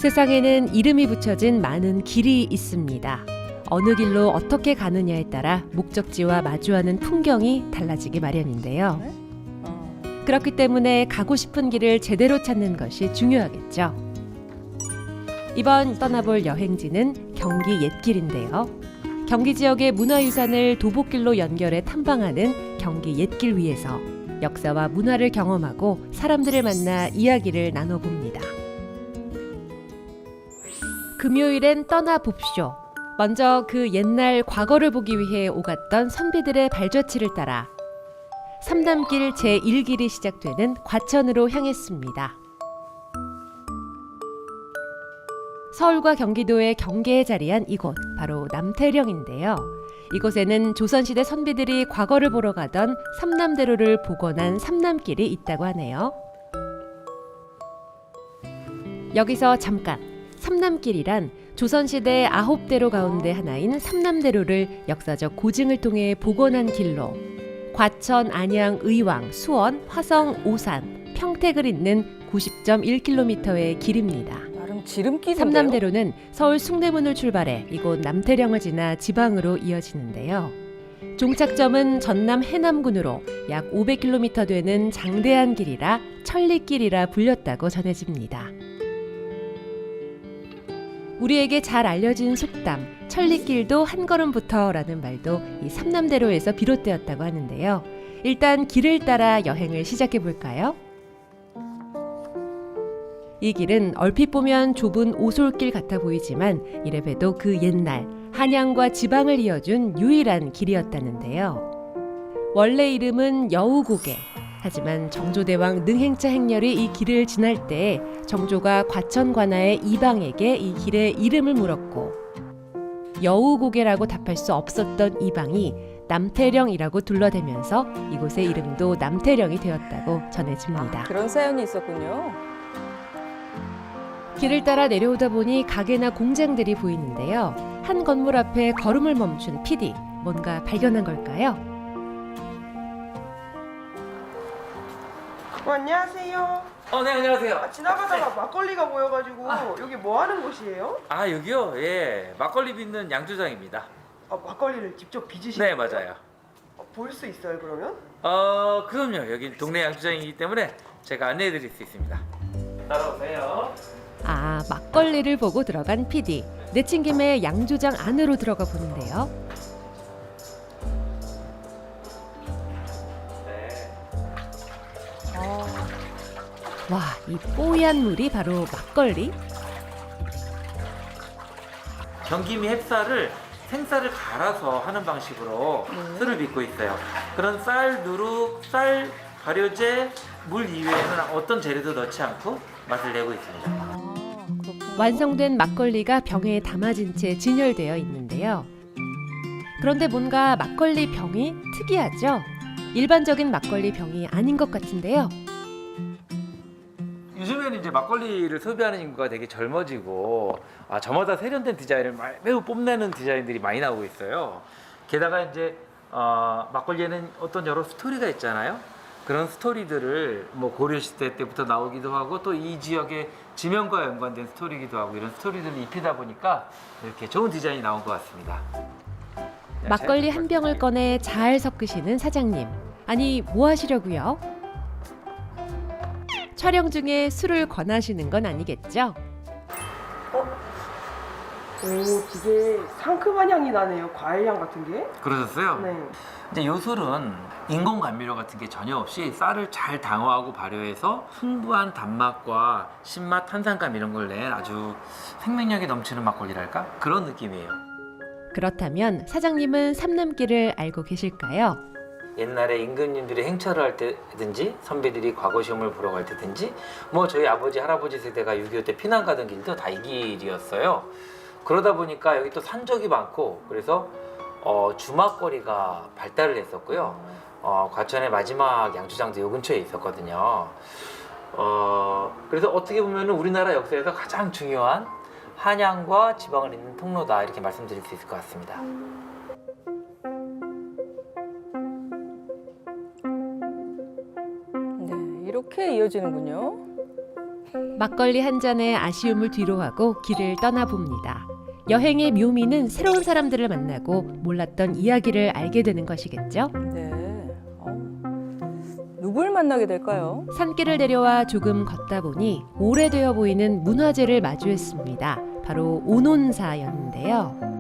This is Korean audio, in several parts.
세상에는 이름이 붙여진 많은 길이 있습니다. 어느 길로 어떻게 가느냐에 따라 목적지와 마주하는 풍경이 달라지기 마련인데요. 그렇기 때문에 가고 싶은 길을 제대로 찾는 것이 중요하겠죠. 이번 떠나볼 여행지는 경기 옛길인데요. 경기 지역의 문화유산을 도보길로 연결해 탐방하는 경기 옛길 위에서 역사와 문화를 경험하고 사람들을 만나 이야기를 나눠봅니다. 금요일엔 떠나봅쇼. 먼저 그 옛날 과거를 보기 위해 오갔던 선비들의 발자취를 따라 삼남길 제1길이 시작되는 과천으로 향했습니다. 서울과 경기도의 경계에 자리한 이곳, 바로 남태령인데요. 이곳에는 조선시대 선비들이 과거를 보러 가던 삼남대로를 복원한 삼남길이 있다고 하네요. 여기서 잠깐, 삼남길이란 조선시대 9대로 가운데 하나인 삼남대로를 역사적 고증을 통해 복원한 길로 과천, 안양, 의왕, 수원, 화성, 오산, 평택을 잇는 90.1km의 길입니다. 나름 지름길인데요. 삼남대로는 서울 숭례문을 출발해 이곳 남태령을 지나 지방으로 이어지는데요. 종착점은 전남 해남군으로 약 500km 되는 장대한 길이라 천리길이라 불렸다고 전해집니다. 우리에게 잘 알려진 속담 천리길도 한 걸음부터라는 말도 이 삼남대로에서 비롯되었다고 하는데요. 일단 길을 따라 여행을 시작해 볼까요? 이 길은 얼핏 보면 좁은 오솔길 같아 보이지만 이래봬도 그 옛날 한양과 지방을 이어준 유일한 길이었다는데요. 원래 이름은 여우고개. 하지만 정조대왕 능행자 행렬이 이 길을 지날 때 정조가 과천 관아의 이방에게 이 길의 이름을 물었고 여우고개라고 답할 수 없었던 이방이 남태령이라고 둘러대면서 이곳의 이름도 남태령이 되었다고 전해집니다. 그런 사연이 있었군요. 길을 따라 내려오다 보니 가게나 공장들이 보이는데요. 한 건물 앞에 걸음을 멈춘 PD, 뭔가 발견한 걸까요? 안녕하세요. 네, 안녕하세요. 지나가다가 막걸리가 보여가지고 여기 뭐 하는 곳이에요? 여기요? 예, 막걸리 빚는 양조장입니다. 막걸리를 직접 빚으시는 네, 거예요? 맞아요. 볼 수 있어요 그러면? 그럼요. 여기 동네 양조장이기 때문에 제가 안내해 드릴 수 있습니다. 따라오세요. 막걸리를 보고 들어간 PD. 내친 김에 양조장 안으로 들어가 보는데요. 와, 이 뽀얀 물이 바로 막걸리? 경기미 햅쌀을 생쌀을 갈아서 하는 방식으로 술을 빚고 있어요. 그런 쌀, 누룩, 쌀, 발효제, 물 이외에는 어떤 재료도 넣지 않고 맛을 내고 있습니다. 완성된 막걸리가 병에 담아진 채 진열되어 있는데요. 그런데 뭔가 막걸리 병이 특이하죠? 일반적인 막걸리 병이 아닌 것 같은데요. 요즘에는 이제 막걸리를 소비하는 인구가 되게 젊어지고 저마다 세련된 디자인을 매우 뽐내는 디자인들이 많이 나오고 있어요. 게다가 이제 막걸리에는 어떤 여러 스토리가 있잖아요. 그런 스토리들을 뭐 고려시대 때부터 나오기도 하고 또 이 지역의 지명과 연관된 스토리이기도 하고 이런 스토리들을 입히다 보니까 이렇게 좋은 디자인이 나온 것 같습니다. 막걸리 한 병을 꺼내 잘 섞으시는 사장님. 아니, 뭐 하시려고요? 촬영 중에 술을 권하시는 건 아니겠죠? 오, 되게 상큼한 향이 나네요. 과일 향 같은 게. 그러셨어요? 네. 이제 요 술은 인공 감미료 같은 게 전혀 없이 쌀을 잘 당화하고 발효해서 풍부한 단맛과 신맛, 탄산감 이런 걸 낸 아주 생명력이 넘치는 막걸리랄까? 그런 느낌이에요. 그렇다면 사장님은 삼남길을 알고 계실까요? 옛날에 임금님들이 행차를 할 때든지 선비들이 과거 시험을 보러 갈 때든지 뭐 저희 아버지 할아버지 세대가 6.25 때 피난 가던 길도 다 이 길이었어요. 그러다 보니까 여기 또 산적이 많고 그래서 주막거리가 발달을 했었고요. 과천의 마지막 양조장도 요 근처에 있었거든요. 그래서 어떻게 보면 우리나라 역사에서 가장 중요한 한양과 지방을 잇는 통로다 이렇게 말씀드릴 수 있을 것 같습니다. 네, 이렇게 이어지는군요. 막걸리 한 잔에 아쉬움을 뒤로하고 길을 떠나봅니다. 여행의 묘미는 새로운 사람들을 만나고 몰랐던 이야기를 알게 되는 것이겠죠. 네. 누굴 만나게 될까요? 산길을 내려와 조금 걷다 보니 오래되어 보이는 문화재를 마주했습니다. 바로 온온사였는데요.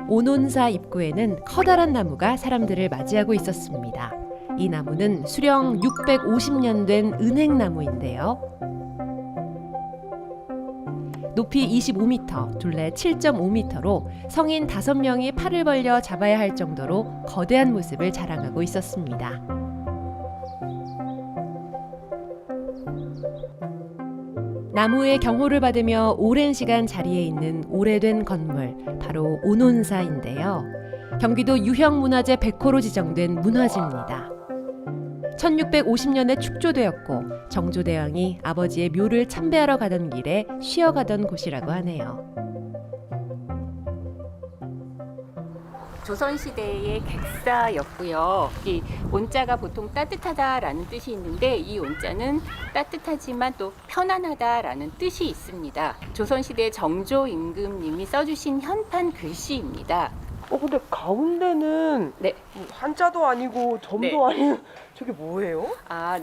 온온사 입구에는 커다란 나무가 사람들을 맞이하고 있었습니다. 이 나무는 수령 650년 된 은행나무인데요. 높이 25m, 둘레 7.5m로 성인 5명이 팔을 벌려 잡아야 할 정도로 거대한 모습을 자랑하고 있었습니다. 나무의 경호를 받으며 오랜 시간 자리에 있는 오래된 건물, 바로 온온사인데요. 경기도 유형문화재 100호로 지정된 문화재입니다. 1650년에 축조되었고 정조대왕이 아버지의 묘를 참배하러 가던 길에 쉬어가던 곳이라고 하네요. 조선시대의 객사였고요. 이 온자가 보통 따뜻하다라는 뜻이 있는데 이 온자는 따뜻하지만 또 편안하다라는 뜻이 있습니다. 조선시대 정조 임금님이 써주신 현판 글씨입니다. 근데 가운데는 네. 한자도 아니고 점도 네. 아니고 저게 뭐예요?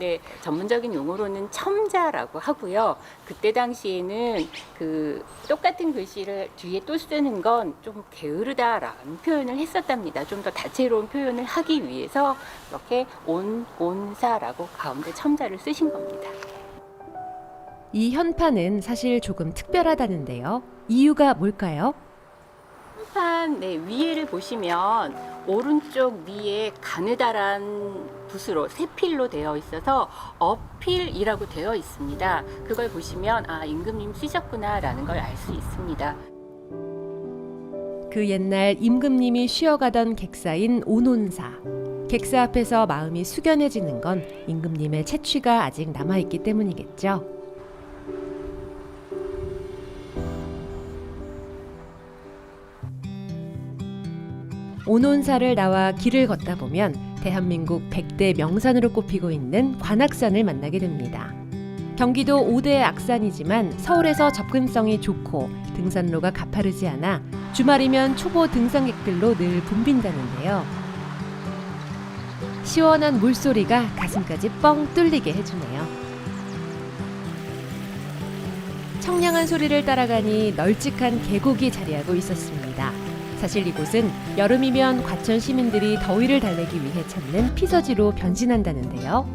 네. 전문적인 용어로는 첨자라고 하고요. 그때 당시에는 그 똑같은 글씨를 뒤에 또 쓰는 건 좀 게으르다라는 표현을 했었답니다. 좀 더 다채로운 표현을 하기 위해서 이렇게 온사라고 가운데 첨자를 쓰신 겁니다. 이 현판은 사실 조금 특별하다는데요. 이유가 뭘까요? 현판 위에를 보시면 오른쪽 위에 가느다란 붓으로 세필로 되어 있어서 어필이라고 되어 있습니다. 그걸 보시면 임금님 쓰셨구나라는 걸 알 수 있습니다. 그 옛날 임금님이 쉬어가던 객사인 온온사. 객사 앞에서 마음이 숙연해지는 건 임금님의 채취가 아직 남아있기 때문이겠죠. 온온사를 나와 길을 걷다 보면 대한민국 100대 명산으로 꼽히고 있는 관악산을 만나게 됩니다. 경기도 5대 악산이지만 서울에서 접근성이 좋고 등산로가 가파르지 않아 주말이면 초보 등산객들로 늘 붐빈다는데요. 시원한 물소리가 가슴까지 뻥 뚫리게 해주네요. 청량한 소리를 따라가니 널찍한 계곡이 자리하고 있었습니다. 사실 이곳은 여름이면 과천 시민들이 더위를 달래기 위해 찾는 피서지로 변신한다는데요.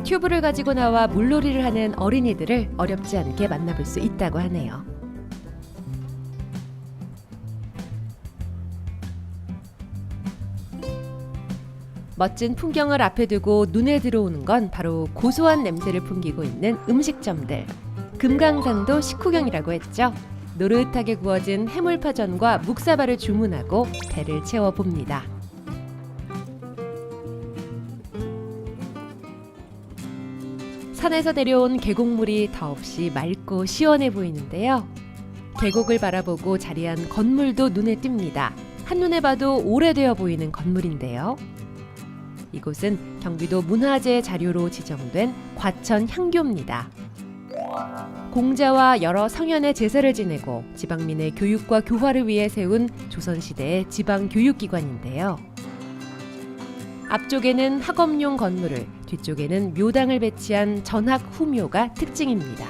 튜브를 가지고 나와 물놀이를 하는 어린이들을 어렵지 않게 만나볼 수 있다고 하네요. 멋진 풍경을 앞에 두고 눈에 들어오는 건 바로 고소한 냄새를 풍기고 있는 음식점들. 금강산도 식후경이라고 했죠. 노릇하게 구워진 해물파전과 묵사발을 주문하고 배를 채워봅니다. 산에서 내려온 계곡물이 더없이 맑고 시원해 보이는데요. 계곡을 바라보고 자리한 건물도 눈에 띕니다. 한눈에 봐도 오래되어 보이는 건물인데요. 이곳은 경기도 문화재 자료로 지정된 과천 향교입니다. 공자와 여러 성현의 제사를 지내고 지방민의 교육과 교화를 위해 세운 조선시대의 지방교육기관인데요. 앞쪽에는 학업용 건물을, 뒤쪽에는 묘당을 배치한 전학후묘가 특징입니다.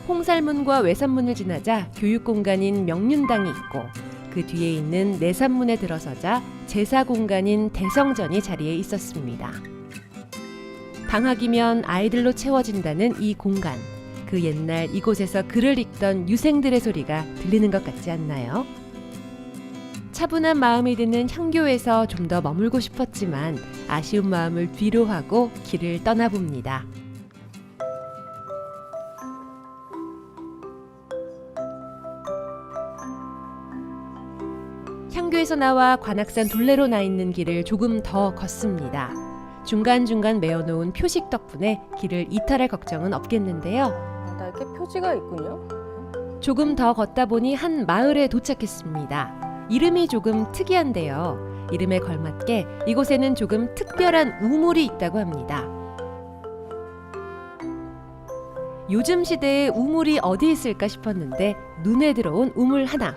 홍살문과 외산문을 지나자 교육공간인 명륜당이 있고 그 뒤에 있는 내산문에 들어서자 제사공간인 대성전이 자리에 있었습니다. 방학이면 아이들로 채워진다는 이 공간, 그 옛날 이곳에서 글을 읽던 유생들의 소리가 들리는 것 같지 않나요? 차분한 마음이 드는 향교에서 좀 더 머물고 싶었지만 아쉬운 마음을 뒤로하고 길을 떠나봅니다. 향교에서 나와 관악산 둘레로 나 있는 길을 조금 더 걷습니다. 중간중간 메어놓은 표식 덕분에 길을 이탈할 걱정은 없겠는데요. 이렇게 표지가 있군요. 조금 더 걷다 보니 한 마을에 도착했습니다. 이름이 조금 특이한데요. 이름에 걸맞게 이곳에는 조금 특별한 우물이 있다고 합니다. 요즘 시대에 우물이 어디 있을까 싶었는데 눈에 들어온 우물 하나.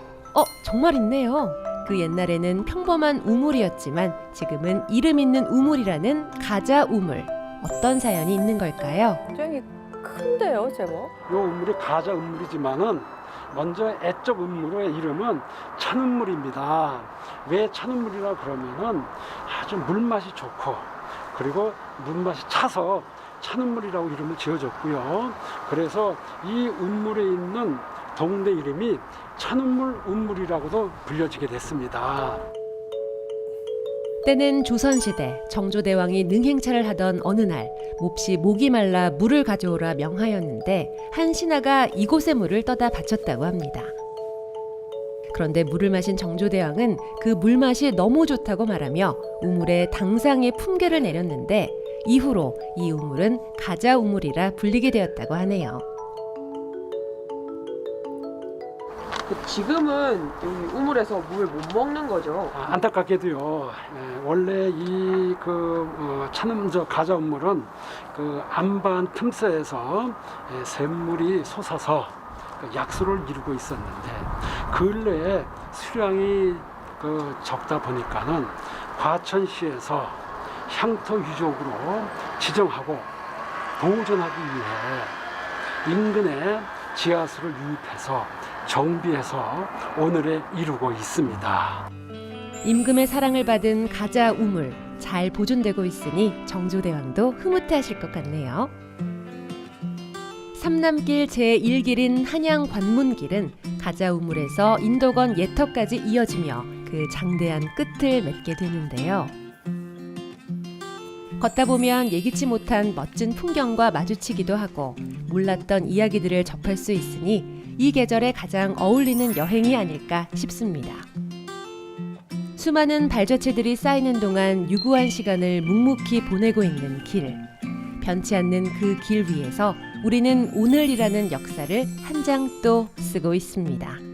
정말 있네요. 그 옛날에는 평범한 우물이었지만 지금은 이름 있는 우물이라는 가자 우물. 어떤 사연이 있는 걸까요? 굉장히 큰데요, 제법. 요 우물이 가자 우물이지만은 먼저 애적 우물의 이름은 찬우물입니다. 왜 찬우물이라 그러면은 아주 물맛이 좋고 그리고 물맛이 차서 찬우물이라고 이름을 지어줬고요. 그래서 이 우물에 있는 동네 이름이 찬우물 우물이라고도 불려지게 됐습니다. 때는 조선시대 정조대왕이 능행차를 하던 어느 날 몹시 목이 말라 물을 가져오라 명하였는데 한 신하가 이곳의 물을 떠다 바쳤다고 합니다. 그런데 물을 마신 정조대왕은 그 물맛이 너무 좋다고 말하며 우물에 당상의 품계를 내렸는데 이후로 이 우물은 가자 우물이라 불리게 되었다고 하네요. 지금은 여기 우물에서 물을 못 먹는 거죠. 안타깝게도요. 원래 이 찬음저 가자 우물은 그 안반 틈새에서 샘물이 솟아서 약수를 이루고 있었는데 근래에 수량이 적다 보니까는 과천시에서 향토 유적으로 지정하고 보존하기 위해 인근에 지하수를 유입해서 정비해서 오늘에 이루고 있습니다. 임금의 사랑을 받은 가자 우물 잘 보존되고 있으니 정조대왕도 흐뭇해하실 것 같네요. 삼남길 제1길인 한양 관문길은 가자 우물에서 인도건 예터까지 이어지며 그 장대한 끝을 맺게 되는데요. 걷다 보면 예기치 못한 멋진 풍경과 마주치기도 하고 몰랐던 이야기들을 접할 수 있으니 이 계절에 가장 어울리는 여행이 아닐까 싶습니다. 수많은 발자취들이 쌓이는 동안 유구한 시간을 묵묵히 보내고 있는 길. 변치 않는 그 길 위에서 우리는 오늘이라는 역사를 한 장 또 쓰고 있습니다.